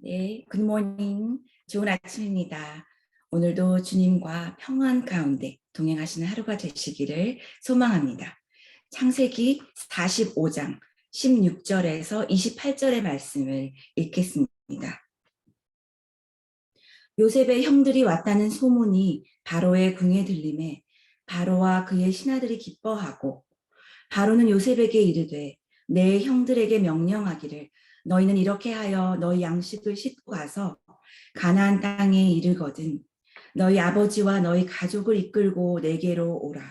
네, 굿모닝. 좋은 아침입니다. 오늘도 주님과 평안 가운데 동행하시는 하루가 되시기를 소망합니다. 창세기 45장 16절에서 28절의 말씀을 읽겠습니다. 요셉의 형들이 왔다는 소문이 바로의 궁에 들림에 바로와 그의 신하들이 기뻐하고 바로는 요셉에게 이르되 내 형들에게 명령하기를 너희는 이렇게 하여 너희 양식을 싣고 가서 가나안 땅에 이르거든 너희 아버지와 너희 가족을 이끌고 내게로 오라.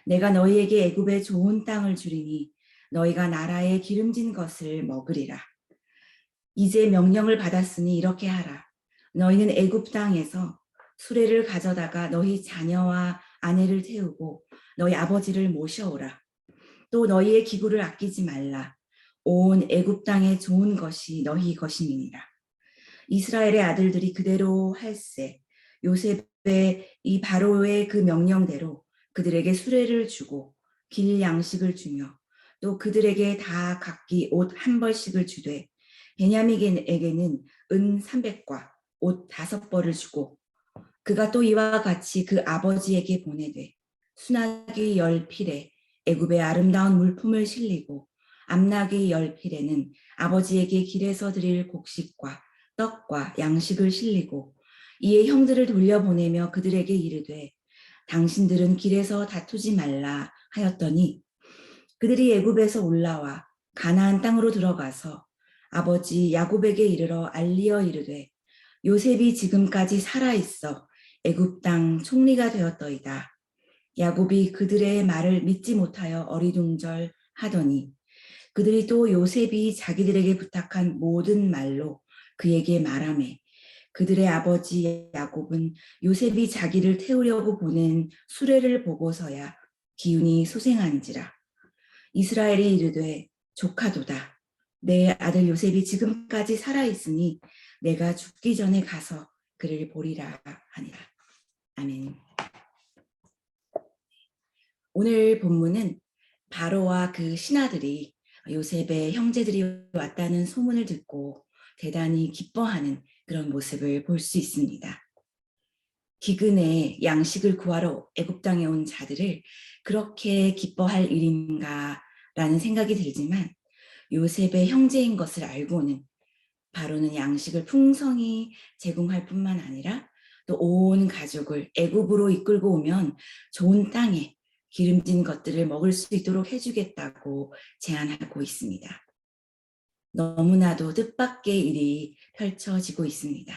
내가 너희에게 애굽의 좋은 땅을 주리니 너희가 나라의 기름진 것을 먹으리라. 이제 명령을 받았으니 이렇게 하라. 너희는 애굽 땅에서 수레를 가져다가 너희 자녀와 아내를 태우고 너희 아버지를 모셔오라. 또 너희의 기구를 아끼지 말라. 온 애굽 땅의 좋은 것이 너희 것임이니라. 이스라엘의 아들들이 그대로 할세. 요셉의 이 바로의 그 명령대로 그들에게 수레를 주고 길 양식을 주며 또 그들에게 다 각기 옷 한 벌씩을 주되 베냐민에게는 은 300과 옷 5벌을 주고 그가 또 이와 같이 그 아버지에게 보내되 수나기 10필에 애굽의 아름다운 물품을 실리고 암나기 10필에는 아버지에게 길에서 드릴 곡식과 떡과 양식을 실리고 이에 형들을 돌려보내며 그들에게 이르되 당신들은 길에서 다투지 말라 하였더니 그들이 애굽에서 올라와 가나안 땅으로 들어가서 아버지 야곱에게 이르러 알리어 이르되 요셉이 지금까지 살아있어 애굽 땅 총리가 되었더이다. 야곱이 그들의 말을 믿지 못하여 어리둥절하더니 그들이 또 요셉이 자기들에게 부탁한 모든 말로 그에게 말하매 그들의 아버지 야곱은 요셉이 자기를 태우려고 보낸 수레를 보고서야 기운이 소생한지라. 이스라엘이 이르되 조카도다. 내 아들 요셉이 지금까지 살아있으니 내가 죽기 전에 가서 그를 보리라 하니라. 아멘. 오늘 본문은 바로와 그 신하들이 요셉의 형제들이 왔다는 소문을 듣고 대단히 기뻐하는 그런 모습을 볼 수 있습니다. 기근에 양식을 구하러 애굽 땅에 온 자들을 그렇게 기뻐할 일인가라는 생각이 들지만 요셉의 형제인 것을 알고는 바로는 양식을 풍성히 제공할 뿐만 아니라 또 온 가족을 애굽으로 이끌고 오면 좋은 땅에 기름진 것들을 먹을 수 있도록 해주겠다고 제안하고 있습니다. 너무나도 뜻밖의 일이 펼쳐지고 있습니다.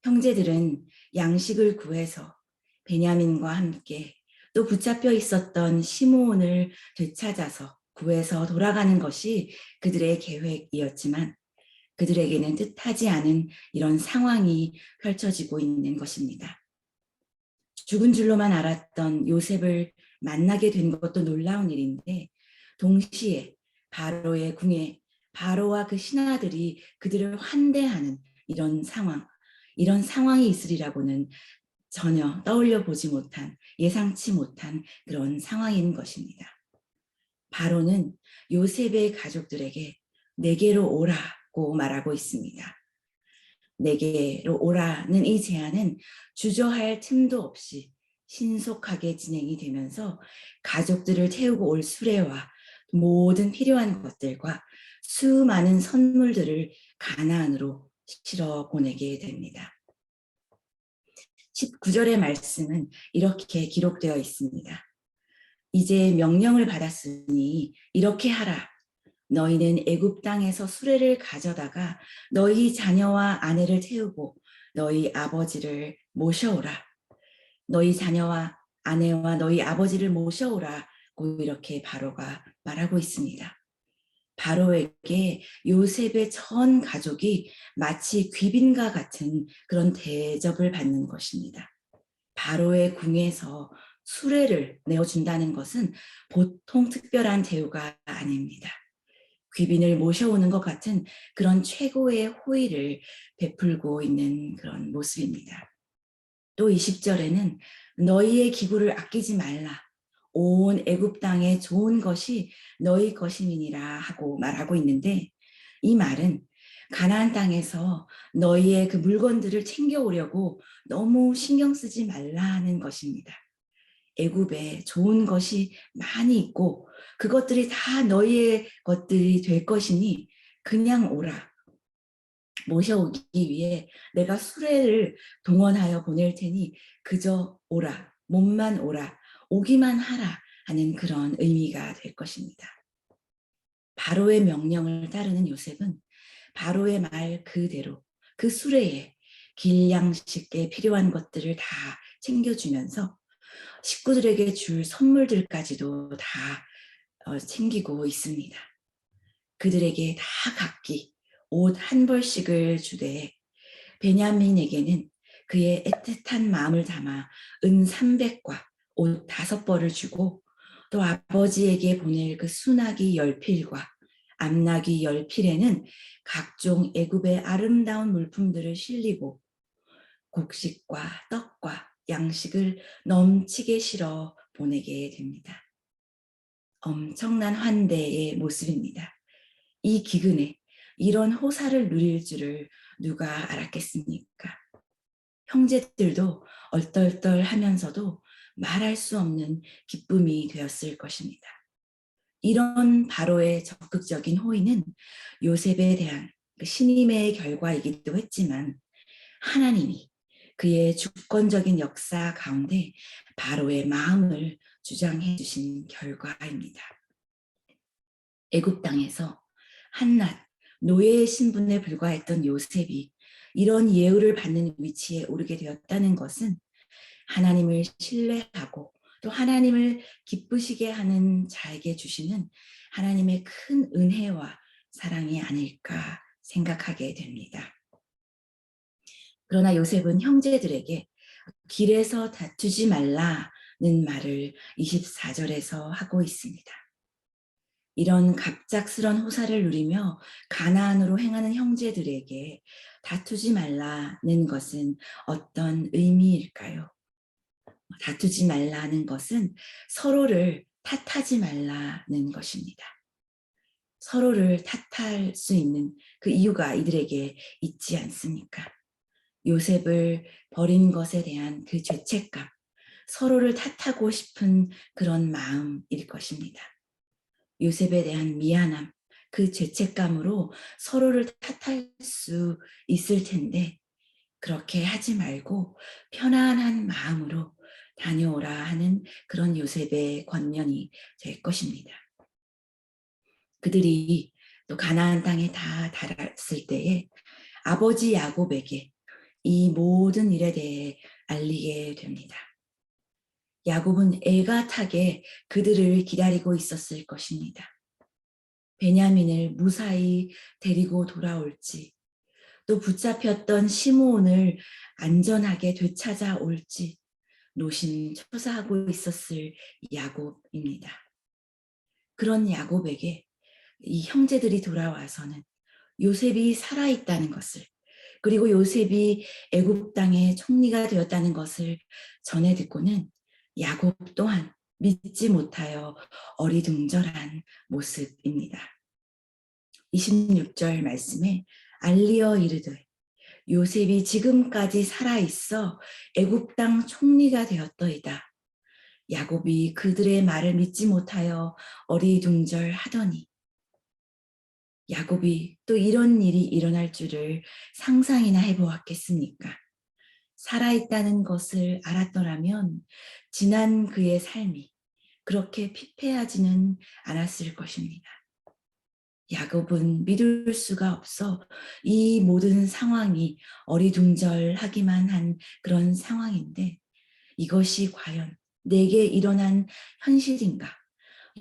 형제들은 양식을 구해서 베냐민과 함께 또 붙잡혀 있었던 시므온을 되찾아서 구해서 돌아가는 것이 그들의 계획이었지만 그들에게는 뜻하지 않은 이런 상황이 펼쳐지고 있는 것입니다. 죽은 줄로만 알았던 요셉을 만나게 된 것도 놀라운 일인데 동시에 바로의 궁에 바로와 그 신하들이 그들을 환대하는 이런 상황이 있으리라고는 전혀 떠올려 보지 못한, 예상치 못한 그런 상황인 것입니다. 바로는 요셉의 가족들에게 내게로 오라고 말하고 있습니다. 내게로 오라는 이 제안은 주저할 틈도 없이 신속하게 진행이 되면서 가족들을 태우고 올 수레와 모든 필요한 것들과 수많은 선물들을 가나안으로 실어 보내게 됩니다. 19절의 말씀은 이렇게 기록되어 있습니다. 이제 명령을 받았으니 이렇게 하라. 너희는 애굽 땅에서 수레를 가져다가 너희 자녀와 아내를 태우고 너희 아버지를 모셔오라. 너희 자녀와 아내와 너희 아버지를 모셔오라고 이렇게 바로가 말하고 있습니다. 바로에게 요셉의 전 가족이 마치 귀빈과 같은 그런 대접을 받는 것입니다. 바로의 궁에서 수레를 내어준다는 것은 보통 특별한 대우가 아닙니다. 귀빈을 모셔오는 것 같은 그런 최고의 호의를 베풀고 있는 그런 모습입니다. 또 20절에는 너희의 기구를 아끼지 말라. 온 애굽 땅의 좋은 것이 너희 것임이니라 하고 말하고 있는데 이 말은 가나안 땅에서 너희의 그 물건들을 챙겨오려고 너무 신경 쓰지 말라는 것입니다. 애굽에 좋은 것이 많이 있고 그것들이 다 너희의 것들이 될 것이니 그냥 오라. 모셔오기 위해 내가 수레를 동원하여 보낼 테니 그저 오라. 몸만 오라. 오기만 하라 하는 그런 의미가 될 것입니다. 바로의 명령을 따르는 요셉은 바로의 말 그대로 그 수레에 길양식에 필요한 것들을 다 챙겨주면서 식구들에게 줄 선물들까지도 다 챙기고 있습니다. 그들에게 다 각기 옷 한 벌씩을 주되 베냐민에게는 그의 애틋한 마음을 담아 은 300과 옷 5벌을 주고 또 아버지에게 보낼 그 수나기 10필과 암나귀 10필에는 각종 애굽의 아름다운 물품들을 실리고 곡식과 떡과 양식을 넘치게 실어 보내게 됩니다. 엄청난 환대의 모습입니다. 이 기근에 이런 호사를 누릴 줄을 누가 알았겠습니까? 형제들도 얼떨떨하면서도 말할 수 없는 기쁨이 되었을 것입니다. 이런 바로의 적극적인 호의는 요셉에 대한 신임의 결과이기도 했지만 하나님이 그의 주권적인 역사 가운데 바로의 마음을 주장해 주신 결과입니다. 애굽 땅에서 한낱 노예의 신분에 불과했던 요셉이 이런 예우를 받는 위치에 오르게 되었다는 것은 하나님을 신뢰하고 또 하나님을 기쁘시게 하는 자에게 주시는 하나님의 큰 은혜와 사랑이 아닐까 생각하게 됩니다. 그러나 요셉은 형제들에게 길에서 다투지 말라는 말을 24절에서 하고 있습니다. 이런 갑작스런 호사를 누리며 가나안으로 행하는 형제들에게 다투지 말라는 것은 어떤 의미일까요? 다투지 말라는 것은 서로를 탓하지 말라는 것입니다. 서로를 탓할 수 있는 그 이유가 이들에게 있지 않습니까? 요셉을 버린 것에 대한 그 죄책감, 서로를 탓하고 싶은 그런 마음일 것입니다. 요셉에 대한 미안함, 그 죄책감으로 서로를 탓할 수 있을 텐데 그렇게 하지 말고 편안한 마음으로 다녀오라 하는 그런 요셉의 권면이 될 것입니다. 그들이 또 가나안 땅에 다 달았을 때에 아버지 야곱에게 이 모든 일에 대해 알리게 됩니다. 야곱은 애가 타게 그들을 기다리고 있었을 것입니다. 베냐민을 무사히 데리고 돌아올지, 또 붙잡혔던 시므온을 안전하게 되찾아올지 노심초사하고 있었을 야곱입니다. 그런 야곱에게 이 형제들이 돌아와서는 요셉이 살아있다는 것을, 그리고 요셉이 애굽 땅의 총리가 되었다는 것을 전해 듣고는 야곱 또한 믿지 못하여 어리둥절한 모습입니다. 26절 말씀에 알리어 이르되 요셉이 지금까지 살아있어 애굽 땅 총리가 되었더이다. 야곱이 그들의 말을 믿지 못하여 어리둥절하더니 야곱이 또 이런 일이 일어날 줄을 상상이나 해보았겠습니까? 살아있다는 것을 알았더라면 지난 그의 삶이 그렇게 피폐하지는 않았을 것입니다. 야곱은 믿을 수가 없어 이 모든 상황이 어리둥절하기만 한 그런 상황인데 이것이 과연 내게 일어난 현실인가?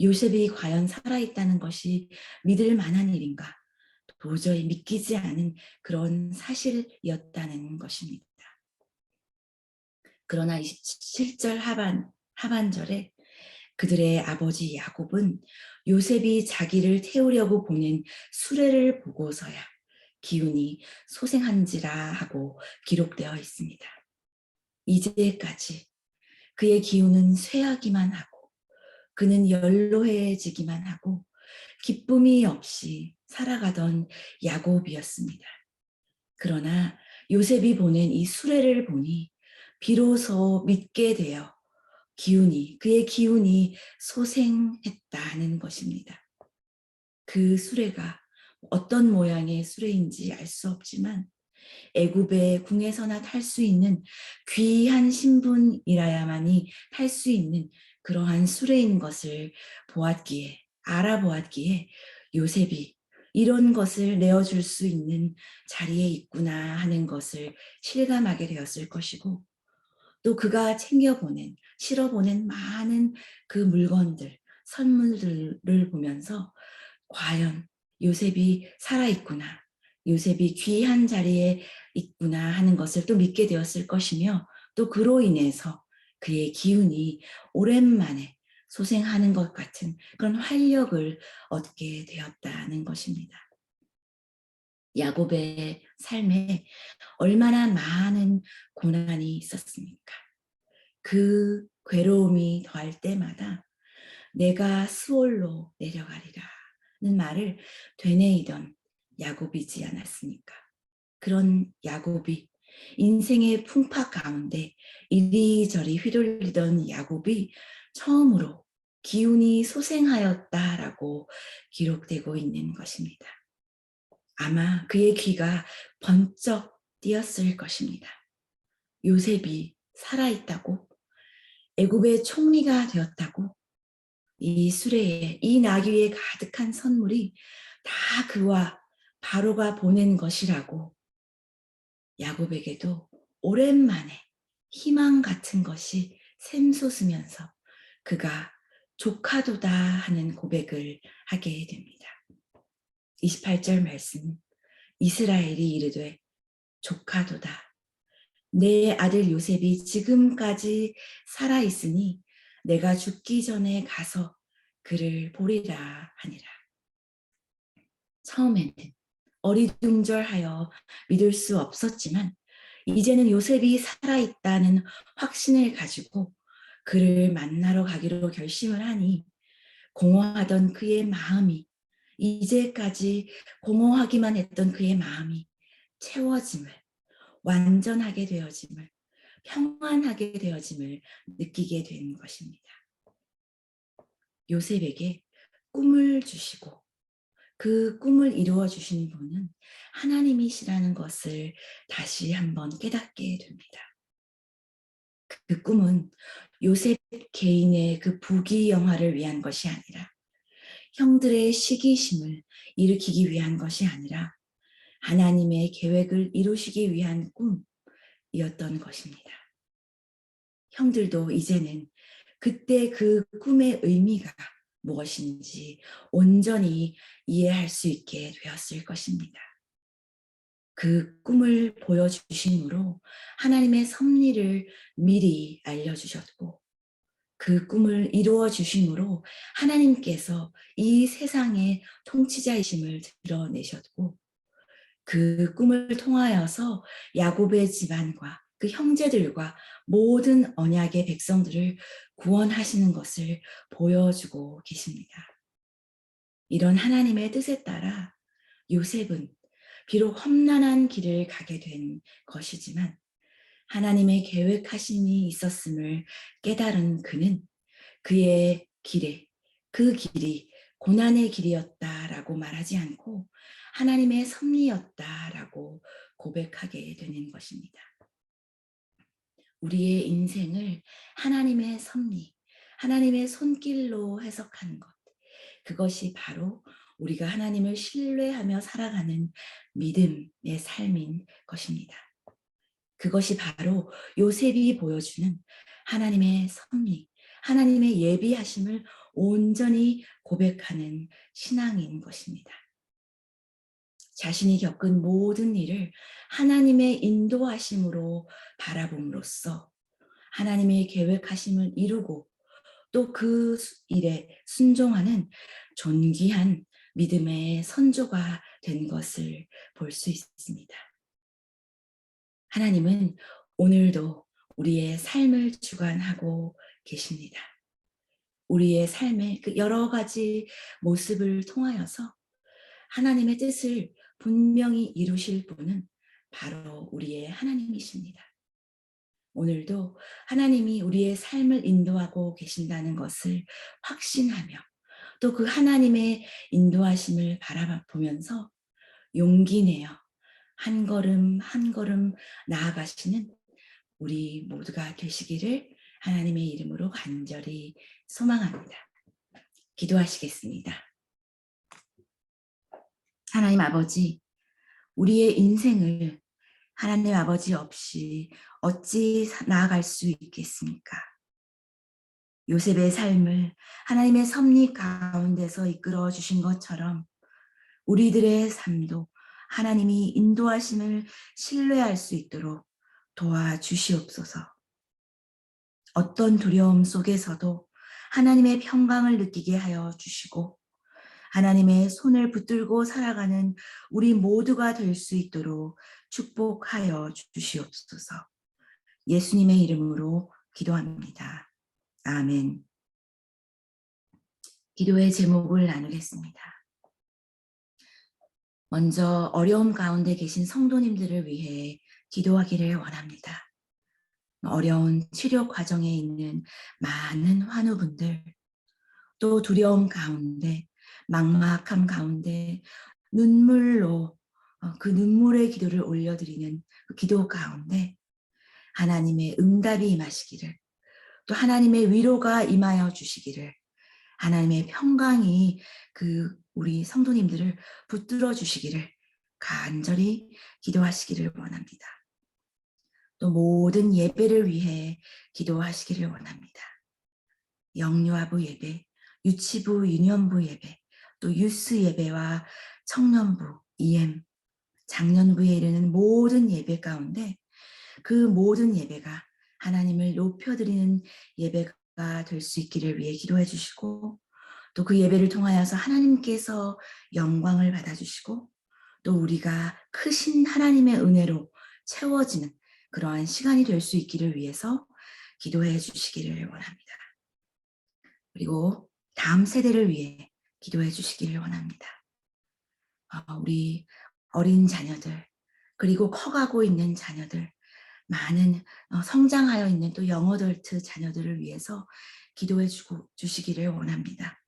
요셉이 과연 살아있다는 것이 믿을 만한 일인가? 도저히 믿기지 않은 그런 사실이었다는 것입니다. 그러나 27절 하반절에 그들의 아버지 야곱은 요셉이 자기를 태우려고 보낸 수레를 보고서야 기운이 소생한지라 하고 기록되어 있습니다. 이제까지 그의 기운은 쇠하기만 하고 그는 연로해지기만 하고 기쁨이 없이 살아가던 야곱이었습니다. 그러나 요셉이 보낸 이 수레를 보니 비로소 믿게 되어 그의 기운이 소생했다는 것입니다. 그 수레가 어떤 모양의 수레인지 알 수 없지만 애굽의 궁에서나 탈 수 있는 귀한 신분이라야만이 탈 수 있는 그러한 수레인 것을 알아보았기에 요셉이 이런 것을 내어줄 수 있는 자리에 있구나 하는 것을 실감하게 되었을 것이고, 또 그가 실어보낸 많은 그 물건들, 선물들을 보면서 과연 요셉이 살아있구나, 요셉이 귀한 자리에 있구나 하는 것을 또 믿게 되었을 것이며, 또 그로 인해서 그의 기운이 오랜만에 소생하는 것 같은 그런 활력을 얻게 되었다는 것입니다. 야곱의 삶에 얼마나 많은 고난이 있었습니까? 그 괴로움이 더할 때마다 내가 스올로 내려가리라는 말을 되뇌이던 야곱이지 않았습니까? 그런 야곱이 인생의 풍파 가운데 이리저리 휘둘리던 야곱이 처음으로 기운이 소생하였다라고 기록되고 있는 것입니다. 아마 그의 귀가 번쩍 띄었을 것입니다. 요셉이 살아있다고, 애굽의 총리가 되었다고, 이 수레에, 이 나귀에 가득한 선물이 다 그와 바로가 보낸 것이라고 야곱에게도 오랜만에 희망 같은 것이 샘솟으면서 그가 조카도다 하는 고백을 하게 됩니다. 28절 말씀, 이스라엘이 이르되 조카도다. 내 아들 요셉이 지금까지 살아있으니 내가 죽기 전에 가서 그를 보리라 하니라. 처음에는 어리둥절하여 믿을 수 없었지만 이제는 요셉이 살아있다는 확신을 가지고 그를 만나러 가기로 결심을 하니 공허하던 그의 마음이, 이제까지 공허하기만 했던 그의 마음이 채워짐을, 완전하게 되어짐을, 평안하게 되어짐을 느끼게 된 것입니다. 요셉에게 꿈을 주시고 그 꿈을 이루어 주신 분은 하나님이시라는 것을 다시 한번 깨닫게 됩니다. 그 꿈은 요셉 개인의 그 부귀영화를 위한 것이 아니라, 형들의 시기심을 일으키기 위한 것이 아니라 하나님의 계획을 이루시기 위한 꿈이었던 것입니다. 형들도 이제는 그때 그 꿈의 의미가 무엇인지 온전히 이해할 수 있게 되었을 것입니다. 그 꿈을 보여주심으로 하나님의 섭리를 미리 알려주셨고, 그 꿈을 이루어 주심으로 하나님께서 이 세상의 통치자이심을 드러내셨고, 그 꿈을 통하여서 야곱의 집안과 그 형제들과 모든 언약의 백성들을 구원하시는 것을 보여주고 계십니다. 이런 하나님의 뜻에 따라 요셉은 비록 험난한 길을 가게 된 것이지만 하나님의 계획하심이 있었음을 깨달은 그는 그의 그 길이 고난의 길이었다라고 말하지 않고 하나님의 섭리였다라고 고백하게 되는 것입니다. 우리의 인생을 하나님의 섭리, 하나님의 손길로 해석하는 것, 그것이 바로 우리가 하나님을 신뢰하며 살아가는 믿음의 삶인 것입니다. 그것이 바로 요셉이 보여주는 하나님의 섭리, 하나님의 예비하심을 온전히 고백하는 신앙인 것입니다. 자신이 겪은 모든 일을 하나님의 인도하심으로 바라봄으로써 하나님의 계획하심을 이루고 또 그 일에 순종하는 존귀한 믿음의 선조가 된 것을 볼 수 있습니다. 하나님은 오늘도 우리의 삶을 주관하고 계십니다. 우리의 삶의 그 여러 가지 모습을 통하여서 하나님의 뜻을 분명히 이루실 분은 바로 우리의 하나님이십니다. 오늘도 하나님이 우리의 삶을 인도하고 계신다는 것을 확신하며 또 그 하나님의 인도하심을 바라보면서 용기 내어 한 걸음 한 걸음 나아가시는 우리 모두가 되시기를 하나님의 이름으로 간절히 소망합니다. 기도하시겠습니다. 하나님 아버지, 우리의 인생을 하나님 아버지 없이 어찌 나아갈 수 있겠습니까? 요셉의 삶을 하나님의 섭리 가운데서 이끌어 주신 것처럼 우리들의 삶도 하나님이 인도하심을 신뢰할 수 있도록 도와주시옵소서. 어떤 두려움 속에서도 하나님의 평강을 느끼게 하여 주시고 하나님의 손을 붙들고 살아가는 우리 모두가 될 수 있도록 축복하여 주시옵소서. 예수님의 이름으로 기도합니다. 아멘. 기도의 제목을 나누겠습니다. 먼저 어려움 가운데 계신 성도님들을 위해 기도하기를 원합니다. 어려운 치료 과정에 있는 많은 환우분들, 또 두려움 가운데, 막막함 가운데 눈물로 그 눈물의 기도를 올려드리는 그 기도 가운데 하나님의 응답이 임하시기를, 또 하나님의 위로가 임하여 주시기를, 하나님의 평강이 그 우리 성도님들을 붙들어 주시기를 간절히 기도하시기를 원합니다. 또 모든 예배를 위해 기도하시기를 원합니다. 영유아부 예배, 유치부, 유년부 예배, 또 유스 예배와 청년부, EM, 장년부에 이르는 모든 예배 가운데 그 모든 예배가 하나님을 높여드리는 예배가 될 수 있기를 위해 기도해 주시고 또 그 예배를 통하여서 하나님께서 영광을 받아주시고 또 우리가 크신 하나님의 은혜로 채워지는 그러한 시간이 될 수 있기를 위해서 기도해 주시기를 원합니다. 그리고 다음 세대를 위해 기도해 주시기를 원합니다. 우리 어린 자녀들, 그리고 커가고 있는 자녀들, 많은 성장하여 있는 또 영어덜트 자녀들을 위해서 기도해 주시기를 원합니다.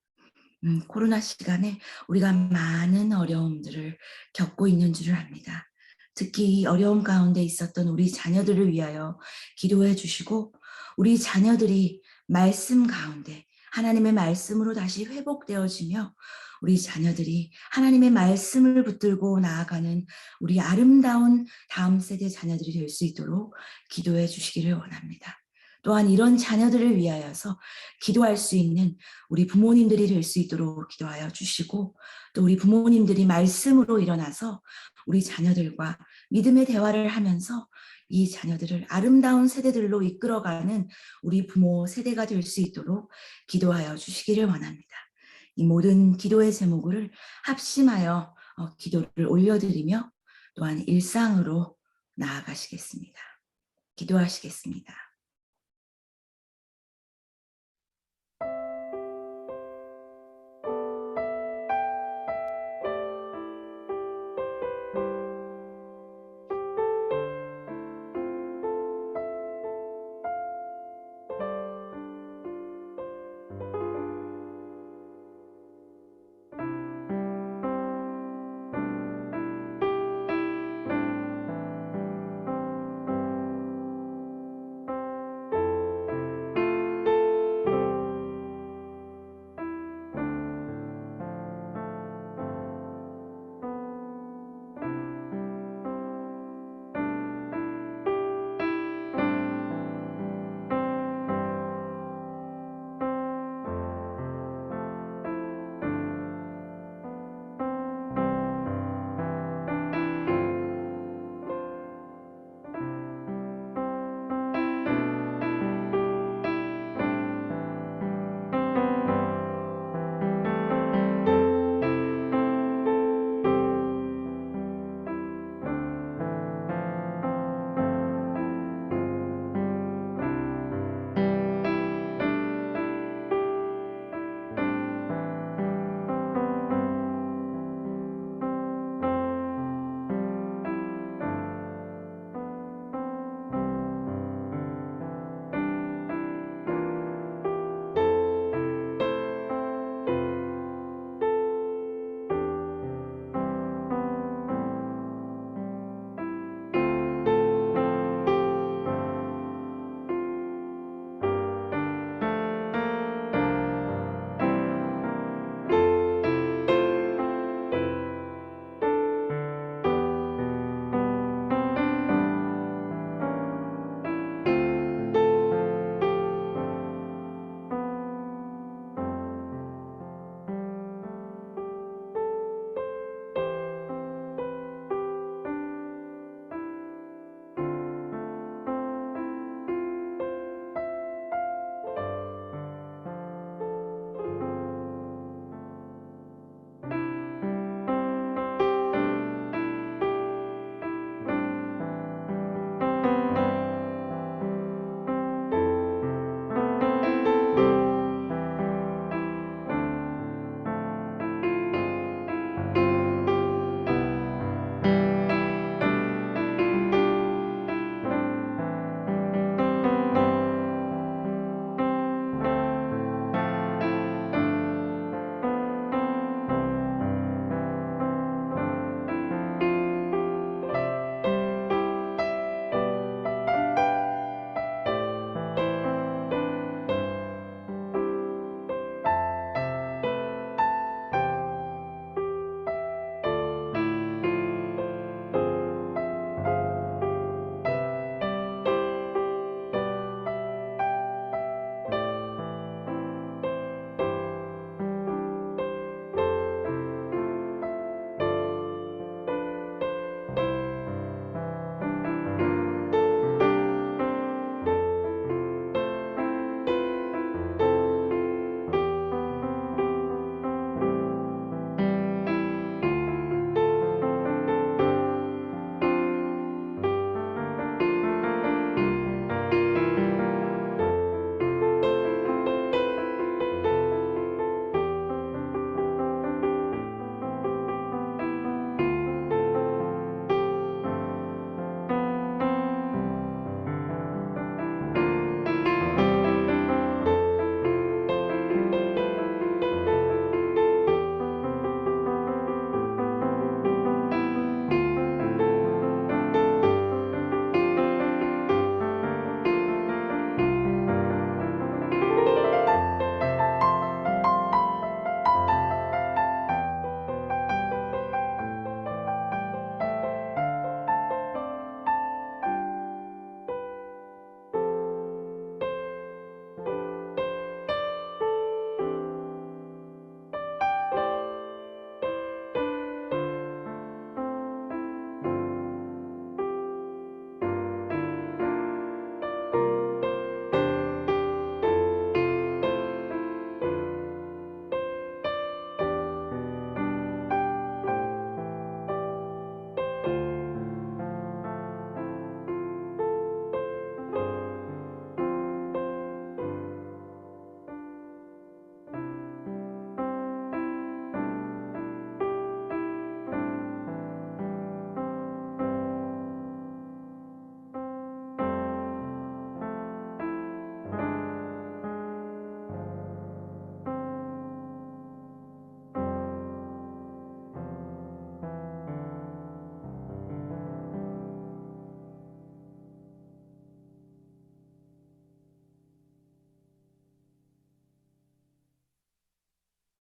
코로나 시간에 우리가 많은 어려움들을 겪고 있는 줄을 압니다. 특히 이 어려움 가운데 있었던 우리 자녀들을 위하여 기도해 주시고 우리 자녀들이 말씀 가운데 하나님의 말씀으로 다시 회복되어지며 우리 자녀들이 하나님의 말씀을 붙들고 나아가는 우리 아름다운 다음 세대 자녀들이 될 수 있도록 기도해 주시기를 원합니다. 또한 이런 자녀들을 위하여서 기도할 수 있는 우리 부모님들이 될 수 있도록 기도하여 주시고 또 우리 부모님들이 말씀으로 일어나서 우리 자녀들과 믿음의 대화를 하면서 이 자녀들을 아름다운 세대들로 이끌어가는 우리 부모 세대가 될 수 있도록 기도하여 주시기를 원합니다. 이 모든 기도의 제목을 합심하여 기도를 올려드리며 또한 일상으로 나아가시겠습니다. 기도하시겠습니다.